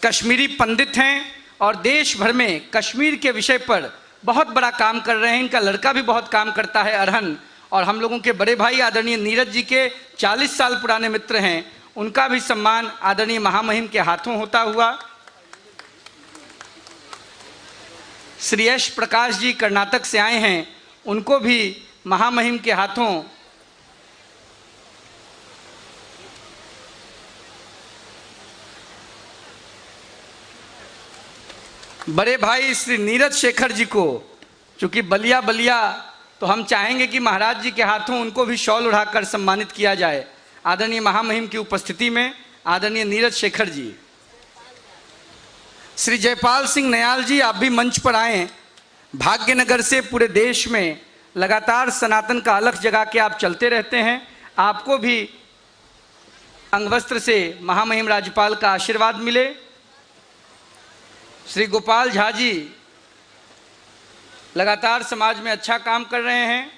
कश्मीरी पंडित हैं और देश भर में कश्मीर के विषय पर बहुत बड़ा काम कर रहे हैं। इनका लड़का भी बहुत काम करता है, अरहन। और हम लोगों के बड़े भाई आदरणीय नीरज जी के 40 साल पुराने मित्र हैं, उनका भी सम्मान आदरणीय महामहिम के हाथों होता हुआ। श्री यश प्रकाश जी कर्नाटक से आए हैं, उनको भी महामहिम के हाथों बड़े भाई श्री नीरज शेखर जी को, चूंकि बलिया तो हम चाहेंगे कि महाराज जी के हाथों उनको भी शॉल उड़ाकर सम्मानित किया जाए। आदरणीय महामहिम की उपस्थिति में आदरणीय नीरज शेखर जी। श्री जयपाल सिंह नयाल जी, आप भी मंच पर आए। भाग्यनगर से पूरे देश में लगातार सनातन का अलख जगा के आप चलते रहते हैं। आपको भी अंगवस्त्र से महामहिम राज्यपाल का आशीर्वाद मिले। श्री गोपाल झा जी लगातार समाज में अच्छा काम कर रहे हैं,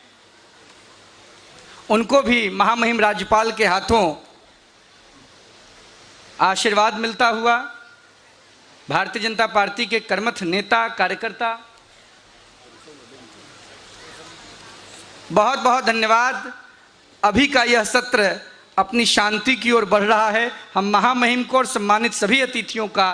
उनको भी महामहिम राज्यपाल के हाथों आशीर्वाद मिलता हुआ। भारतीय जनता पार्टी के कर्मठ नेता कार्यकर्ता, बहुत बहुत धन्यवाद। अभी का यह सत्र अपनी शांति की ओर बढ़ रहा है। हम महामहिम को और सम्मानित सभी अतिथियों का